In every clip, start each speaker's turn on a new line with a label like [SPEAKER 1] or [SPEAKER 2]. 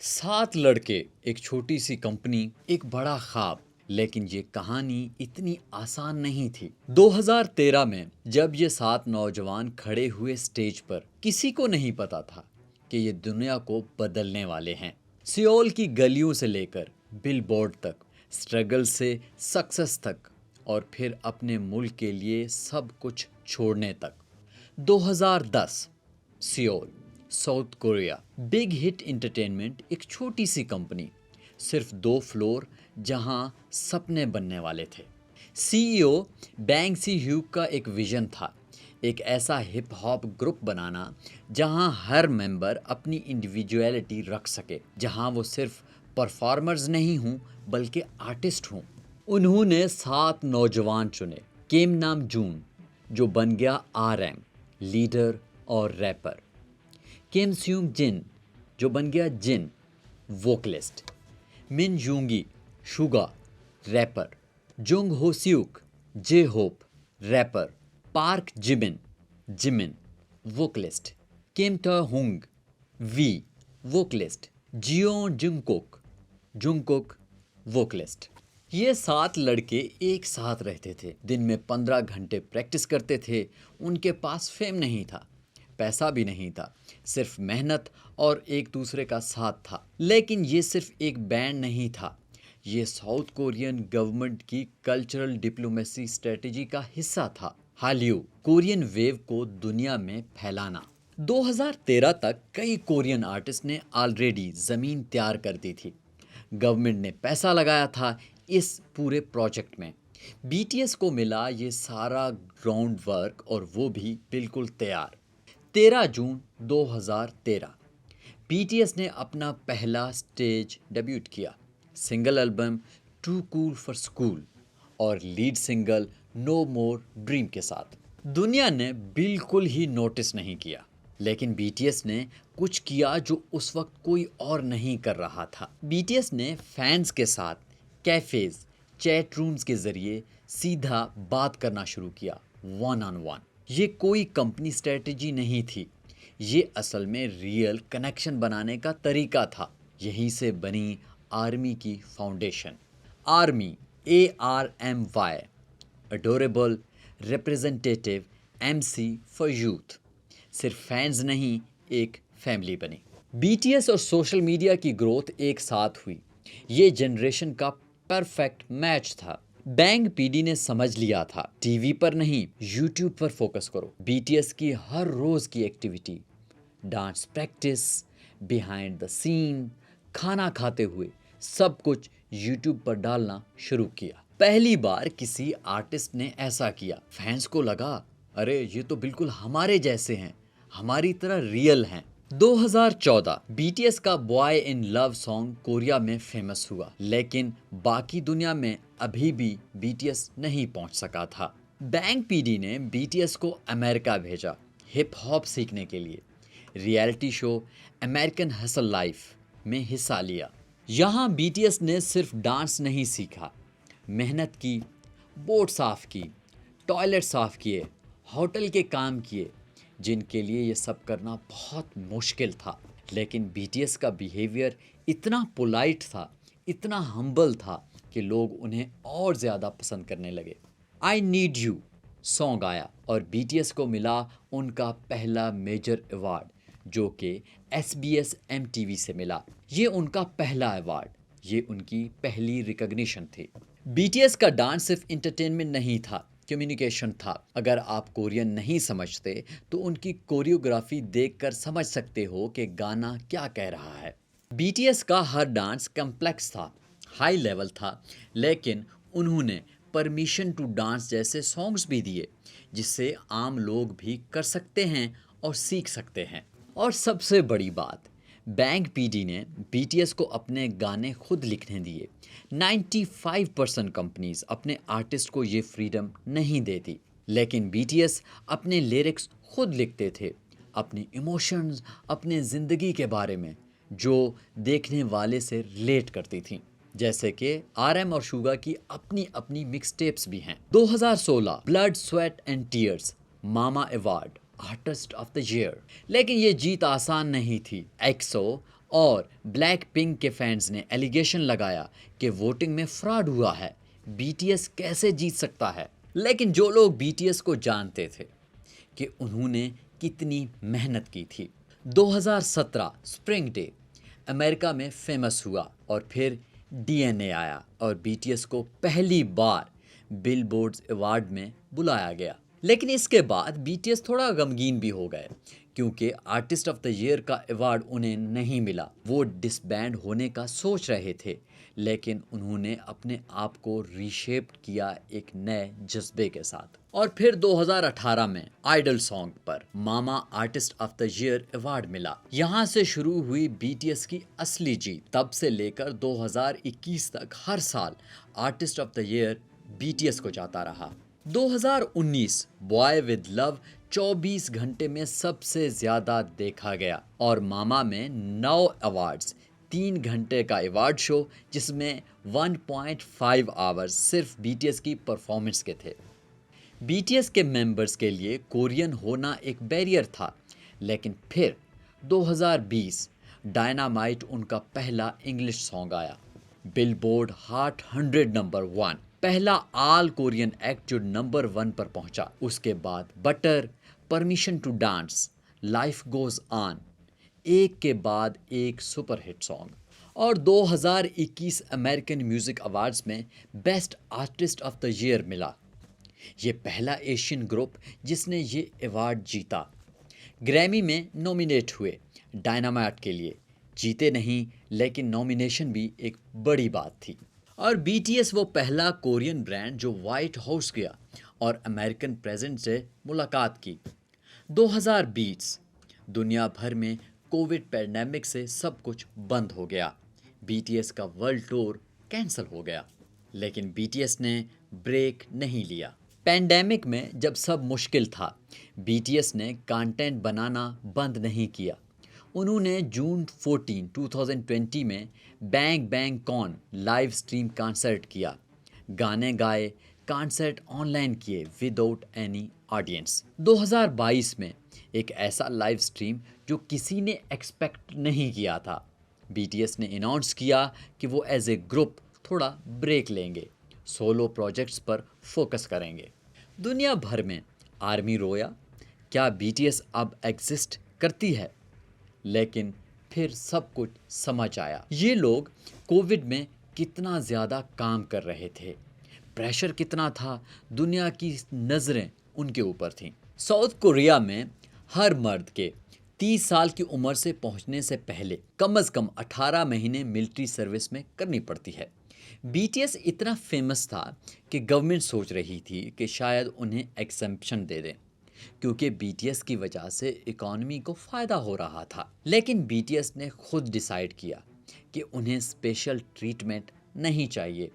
[SPEAKER 1] 7 लड़के, एक छोटी सी कंपनी, एक बड़ा ख्वाब। लेकिन ये कहानी इतनी आसान नहीं थी। 2013 में जब ये 7 नौजवान खड़े हुए स्टेज पर, किसी को नहीं पता था कि ये दुनिया को बदलने वाले हैं। सियोल की गलियों से लेकर बिलबोर्ड तक, स्ट्रगल से सक्सेस तक, और फिर अपने मुल्क के लिए सब कुछ छोड़ने तक। 2010, Seoul, south Korea. Big hit entertainment, एक छोटी सी कंपनी, सिर्फ 2 फ्लोर, जहां सपने बनने वाले थे। सीईओ बैंग सी ह्यूक का एक विजन था, एक ऐसा हिप हॉप ग्रुप बनाना जहां हर मेंबर अपनी इंडिविजुअलिटी रख सके, जहां वो सिर्फ परफॉर्मर्स नहीं हूं बल्कि आर्टिस्ट हूं। उन्होंने 7 नौजवान चुने। केम नाम जून, जो बन गया RM, लीडर और रैपर। किम स्यूंग जिन, जो बन गया जिन, वोकलिस्ट। मिन जूंगी, Suga, rapper. Jung Ho Seok, J Hope, rapper. Park Jimin, Jimin, vocalist. Kim Taehyung, V, vocalist. Jeon Jungkook, Jungkook, vocalist. ये 7 लड़के एक साथ रहते थे, दिन में 15 घंटे प्रैक्टिस करते थे। उनके पास फेम नहीं था, पैसा भी नहीं था, सिर्फ मेहनत और एक दूसरे का साथ था। लेकिन ये सिर्फ एक बैंड नहीं था, ये साउथ कोरियन गवर्नमेंट की कल्चरल डिप्लोमेसी स्ट्रेटेजी का हिस्सा था। हालियू, कोरियन वेव को दुनिया में फैलाना। 2013 तक कई कोरियन आर्टिस्ट ने ऑलरेडी ज़मीन तैयार कर दी थी। गवर्नमेंट ने पैसा लगाया था इस पूरे प्रोजेक्ट में। BTS को मिला ये सारा ग्राउंड वर्क, और वो भी बिल्कुल तैयार। 13 जून 2013, BTS ने अपना पहला स्टेज डेब्यूट किया। Single album too cool for school और lead single no more dream के साथ। दुनिया ने बिल्कुल ही नोटिस नहीं किया, लेकिन BTS ने कुछ किया जो उस वक्त कोई और नहीं कर रहा था। BTS ने फैंस के साथ कैफेज, चैट रूम्स के जरिए सीधा बात करना शुरू किया, वन ऑन वन। ये कोई कंपनी स्ट्रेटजी नहीं थी, ये असल में रियल कनेक्शन बनाने का तरीका था। यहीं से बनी आर्मी की foundation. Army, ARMY, adorable representative MC for youth. सिर्फ फैंस नहीं, एक फैमिली बनी। BTS और सोशल मीडिया की ग्रोथ एक साथ हुई। ये जनरेशन का परफेक्ट मैच था। बैंग PD ने समझ लिया था, टीवी पर नहीं, यूट्यूब पर फोकस करो। BTS की हर रोज की activity, dance practice, behind the scene, खाना खाते हुए, सब कुछ यूट्यूब पर डालना शुरू किया। पहली बार किसी आर्टिस्ट ने ऐसा किया, फैंस को लगा, अरे ये तो बिल्कुल हमारे जैसे हैं, हमारी तरह रियल हैं। 2014, BTS का boy in love song Korea में फेमस हुआ, लेकिन बाकी दुनिया में अभी भी BTS नहीं पहुंच सका था। बैंग PD ने BTS को अमेरिका भेजा, हिप हॉप सीखने के लिए। Reality show American hustle life में हिस्सा लिया। यहाँ BTS ने सिर्फ डांस नहीं सीखा, मेहनत की, बोर्ड साफ की, टॉयलेट साफ किए, होटल के काम किए, जिनके लिए ये सब करना बहुत मुश्किल था। लेकिन BTS का बिहेवियर इतना पोलाइट था, इतना हम्बल था कि लोग उन्हें और ज़्यादा पसंद करने लगे। आई नीड यू सॉन्ग आया और BTS को मिला उनका पहला मेजर अवार्ड, जो कि SBS MTV से मिला। ये उनका पहला अवार्ड, ये उनकी पहली रिकॉग्निशन थी। BTS का डांस सिर्फ इंटरटेनमेंट नहीं था, कम्युनिकेशन था। अगर आप कोरियन नहीं समझते तो उनकी कोरियोग्राफी देखकर समझ सकते हो कि गाना क्या कह रहा है। BTS का हर डांस कॉम्प्लेक्स था, हाई लेवल था, लेकिन उन्होंने परमिशन टू डांस जैसे सॉन्ग्स भी दिए, जिससे आम लोग भी कर सकते हैं और सीख सकते हैं। और सबसे बड़ी बात, बैंग PD ने BTS को अपने गाने खुद लिखने दिए। 95% कंपनीज अपने आर्टिस्ट को ये फ्रीडम नहीं देती, लेकिन BTS अपने लिरिक्स खुद लिखते थे, अपनी इमोशंस, अपने ज़िंदगी के बारे में, जो देखने वाले से रिलेट करती थी। जैसे कि RM और शुगा की अपनी अपनी मिक्स टेप्स भी हैं। 2016, blood sweat and tears, mama award, artist of the year. लेकिन ये जीत आसान नहीं थी। EXO, और ब्लैक पिंक के फैंस ने एलिगेशन लगाया कि वोटिंग में फ्रॉड हुआ है, बीटीएस कैसे जीत सकता है। लेकिन जो लोग बीटीएस को जानते थे कि उन्होंने कितनी मेहनत की थी। 2017 स्प्रिंग डे अमेरिका में फेमस हुआ और फिर डीएनए आया और बीटीएस को पहली बार बिलबोर्ड अवार्ड में बुलाया गया। लेकिन इसके बाद बीटीएस थोड़ा गमगीन भी हो गए क्योंकि आर्टिस्ट ऑफ द ईयर का अवार्ड उन्हें नहीं मिला। वो डिसबैंड होने का सोच रहे थे, लेकिन उन्होंने अपने आप को रीशेप किया एक नए जज्बे के साथ। और फिर 2018 में आइडल सॉन्ग पर MAMA artist of the year award मिला। यहाँ से शुरू हुई बीटीएस की असली जीत। तब से लेकर 2021 तक हर साल artist of the year BTS को जाता रहा। 2019 बॉय विद लव 24 घंटे में सबसे ज्यादा देखा गया और मामा में 9 अवार्ड्स, 3 घंटे का अवार्ड शो जिसमें 1.5 आवर्स सिर्फ बीटीएस की परफॉर्मेंस के थे। बीटीएस के मेंबर्स के लिए कोरियन होना एक बैरियर था, लेकिन फिर 2020 डायनामाइट उनका पहला इंग्लिश सॉन्ग आया। बिलबोर्ड हॉट 100 नंबर 1, पहला ऑल कोरियन एक्ट जो नंबर 1 पर पहुंचा। उसके बाद Butter, permission to dance, life goes on, एक के बाद एक सुपर हिट सॉन्ग। और 2021 अमेरिकन म्यूजिक अवार्ड्स में best artist of the year मिला। ये पहला एशियन ग्रुप जिसने ये अवार्ड जीता। ग्रैमी में नॉमिनेट हुए, डायनामाइट के लिए जीते नहीं, लेकिन नॉमिनेशन भी एक बड़ी बात थी। और बीटीएस वो पहला कोरियन ब्रांड जो व्हाइट हाउस गया और अमेरिकन प्रेसिडेंट से मुलाकात की। 2020 दुनिया भर में कोविड पैंडेमिक से सब कुछ बंद हो गया। बीटीएस का वर्ल्ड टूर कैंसिल हो गया, लेकिन बीटीएस ने ब्रेक नहीं लिया। पैंडेमिक में जब सब मुश्किल था, बीटीएस ने कंटेंट बनाना बंद नहीं किया। उन्होंने जून 14, 2020 में Bang Bang Con live stream concert किया, गाने गाए, कॉन्सर्ट ऑनलाइन किए विदाउट एनी ऑडियंस। 2022 में एक ऐसा लाइव स्ट्रीम जो किसी ने एक्सपेक्ट नहीं किया था। बीटीएस ने अनाउंस किया कि वो एज ए ग्रुप थोड़ा ब्रेक लेंगे, सोलो प्रोजेक्ट्स पर फोकस करेंगे। दुनिया भर में आर्मी रोया, क्या बीटीएस अब एग्जिस्ट करती है? लेकिन फिर सब कुछ समझ आया। ये लोग कोविड में कितना ज़्यादा काम कर रहे थे, प्रेशर कितना था, दुनिया की नज़रें उनके ऊपर थीं। साउथ कोरिया में हर मर्द के 30 साल की उम्र से पहुंचने से पहले कम से कम 18 महीने मिलिट्री सर्विस में करनी पड़ती है। बीटीएस इतना फेमस था कि गवर्नमेंट सोच रही थी कि शायद उन्हें एग्जेम्पशन दे दें, क्योंकि बीटीएस की वजह से इकॉनमी को फ़ायदा हो रहा था। लेकिन बीटीएस ने खुद डिसाइड किया कि उन्हें स्पेशल ट्रीटमेंट नहीं चाहिए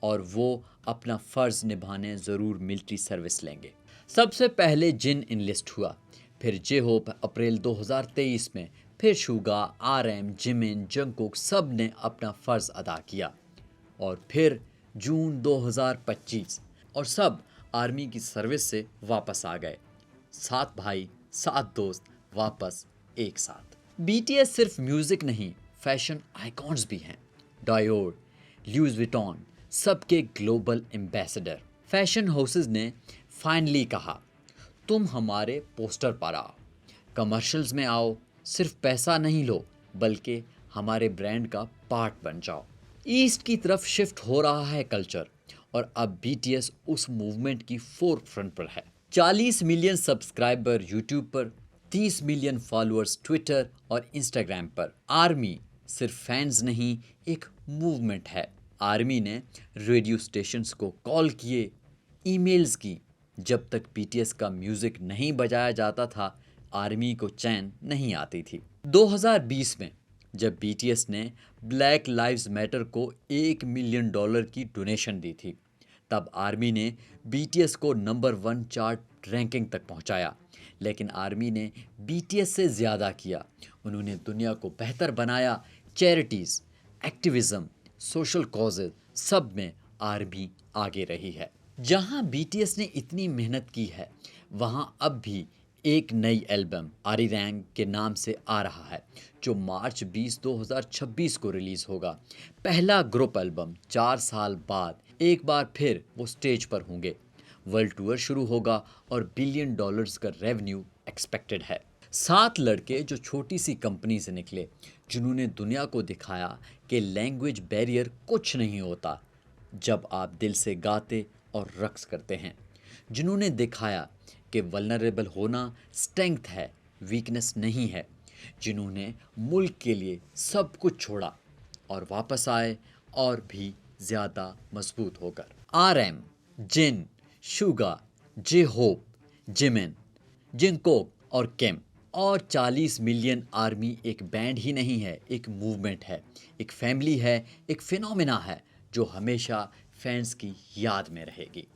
[SPEAKER 1] और वो अपना फ़र्ज़ निभाने ज़रूर मिलिट्री सर्विस लेंगे। सबसे पहले जिन इनलिस्ट हुआ, फिर जे होप अप्रैल 2023 में, फिर शुगा, आरएम, जिमिन, जंगकुक सब ने अपना फ़र्ज़ अदा किया। और फिर जून 2025 और सब आर्मी की सर्विस से वापस आ गए। 7 भाई 7 दोस्त वापस एक साथ। बीटीएस सिर्फ म्यूजिक नहीं, फैशन आइकॉन्स भी हैं। डायोर, लुइस विटॉन सबके ग्लोबल एम्बेसडर। फैशन हाउसेस ने फाइनली कहा, तुम हमारे पोस्टर पर आओ, कमर्शियल्स में आओ, सिर्फ पैसा नहीं लो बल्कि हमारे ब्रांड का पार्ट बन जाओ। ईस्ट की तरफ शिफ्ट हो रहा है कल्चर और अब बीटीएस उस मूवमेंट की फोर फ्रंट पर है। 40 मिलियन सब्सक्राइबर यूट्यूब पर, 30 मिलियन फॉलोअर्स ट्विटर और इंस्टाग्राम पर। आर्मी सिर्फ फैंस नहीं, एक मूवमेंट है। आर्मी ने रेडियो स्टेशंस को कॉल किए, ईमेल्स की। जब तक बीटीएस का म्यूजिक नहीं बजाया जाता था, आर्मी को चैन नहीं आती थी। 2020 में जब बीटीएस ने ब्लैक लाइव्स मैटर को $1 मिलियन की डोनेशन दी थी, तब आर्मी ने बीटीएस को नंबर 1 चार्ट रैंकिंग तक पहुंचाया। लेकिन आर्मी ने बीटीएस से ज़्यादा किया। उन्होंने दुनिया को बेहतर बनाया। चैरिटीज़, एक्टिविज़म, सोशल कॉजेज सब में आर्मी आगे रही है। जहां बीटीएस ने इतनी मेहनत की है, वहां अब भी एक नई एल्बम आरी रैंग के नाम से आ रहा है, जो मार्च 20 2026 को रिलीज होगा। पहला ग्रुप एल्बम 4 साल बाद एक बार फिर वो स्टेज पर होंगे। वर्ल्ड टूर शुरू होगा और बिलियन डॉलर्स का रेवेन्यू एक्सपेक्टेड है। 7 लड़के जो छोटी सी कंपनी से निकले, जिन्होंने दुनिया को दिखाया कि लैंग्वेज बैरियर कुछ नहीं होता जब आप दिल से गाते और रक्स करते हैं। जिन्होंने दिखाया कि वल्नरेबल होना स्ट्रेंथ है, वीकनेस नहीं है। जिन्होंने मुल्क के लिए सब कुछ छोड़ा और वापस आए और भी ज़्यादा मजबूत होकर। RM, जिन, शुगा, जे होप, जिमिन, जिंकोक और किम और 40 मिलियन आर्मी एक बैंड ही नहीं है, एक मूवमेंट है, एक फैमिली है, एक फिनोमिना है जो हमेशा फैंस की याद में रहेगी।